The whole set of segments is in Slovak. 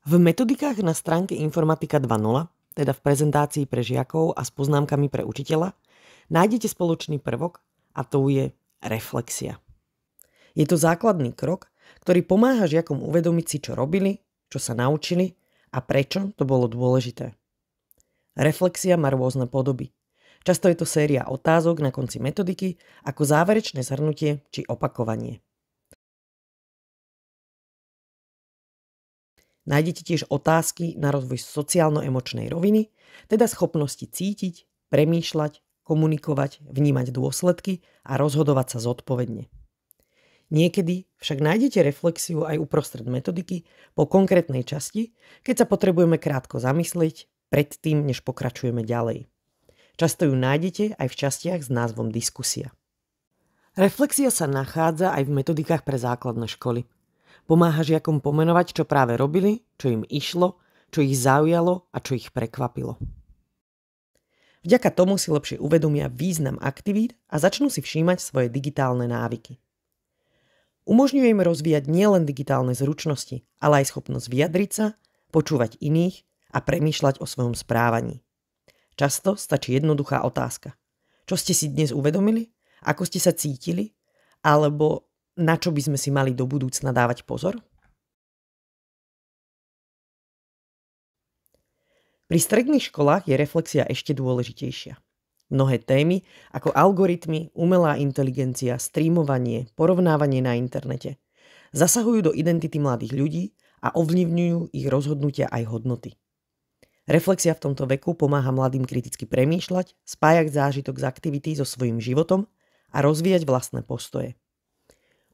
V metodikách na stránke Informatika 2.0, teda v prezentácii pre žiakov a s poznámkami pre učiteľa, nájdete spoločný prvok a to je reflexia. Je to základný krok, ktorý pomáha žiakom uvedomiť si, čo robili, čo sa naučili a prečo to bolo dôležité. Reflexia má rôzne podoby. Často je to séria otázok na konci metodiky ako záverečné zhrnutie či opakovanie. Nájdete tiež otázky na rozvoj sociálno-emočnej roviny, teda schopnosti cítiť, premýšľať, komunikovať, vnímať dôsledky a rozhodovať sa zodpovedne. Niekedy však nájdete reflexiu aj uprostred metodiky po konkrétnej časti, keď sa potrebujeme krátko zamyslieť predtým, než pokračujeme ďalej. Často ju nájdete aj v častiach s názvom diskusia. Reflexia sa nachádza aj v metodikách pre základné školy. Pomáha žiakom pomenovať, čo práve robili, čo im išlo, čo ich zaujalo a čo ich prekvapilo. Vďaka tomu si lepšie uvedomia význam aktivít a začnú si všímať svoje digitálne návyky. Umožňuje im rozvíjať nielen digitálne zručnosti, ale aj schopnosť vyjadriť sa, počúvať iných a premýšľať o svojom správaní. Často stačí jednoduchá otázka. Čo ste si dnes uvedomili? Ako ste sa cítili? Alebo na čo by sme si mali do budúcna dávať pozor? Pri stredných školách je reflexia ešte dôležitejšia. Mnohé témy ako algoritmy, umelá inteligencia, streamovanie, porovnávanie na internete zasahujú do identity mladých ľudí a ovplyvňujú ich rozhodnutia aj hodnoty. Reflexia v tomto veku pomáha mladým kriticky premýšľať, spájať zážitok z aktivity so svojím životom a rozvíjať vlastné postoje.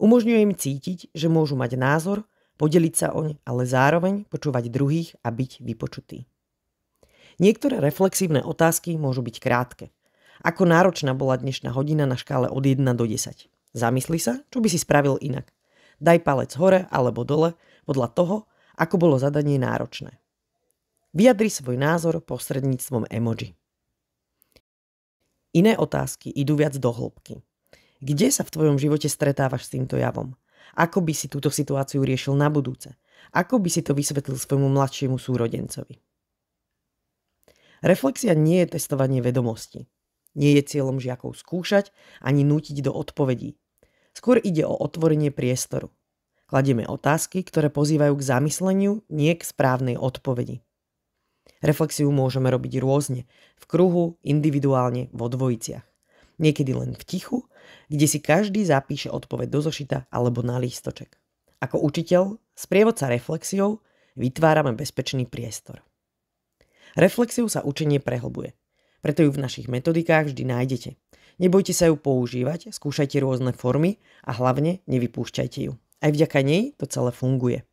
Umožňuje im cítiť, že môžu mať názor, podeliť sa oň, ale zároveň počúvať druhých a byť vypočutý. Niektoré reflexívne otázky môžu byť krátke. Ako náročná bola dnešná hodina na škále od 1 do 10? Zamysli sa, čo by si spravil inak. Daj palec hore alebo dole podľa toho, ako bolo zadanie náročné. Vyjadri svoj názor prostredníctvom emoji. Iné otázky idú viac do hĺbky. Kde sa v tvojom živote stretávaš s týmto javom? Ako by si túto situáciu riešil na budúce? Ako by si to vysvetlil svojmu mladšiemu súrodencovi? Reflexia nie je testovanie vedomostí. Nie je cieľom žiakov skúšať ani nútiť do odpovedí. Skôr ide o otvorenie priestoru. Kladieme otázky, ktoré pozývajú k zamysleniu, nie k správnej odpovedi. Reflexiu môžeme robiť rôzne, v kruhu, individuálne, vo dvojiciach. Niekedy len v tichu, kde si každý zapíše odpoveď do zošita alebo na lístoček. Ako učiteľ, sprievodca reflexiou, vytvárame bezpečný priestor. Reflexiu sa učenie prehlbuje, preto ju v našich metodikách vždy nájdete. Nebojte sa ju používať, skúšajte rôzne formy a hlavne nevypúšťajte ju. Aj vďaka nej to celé funguje.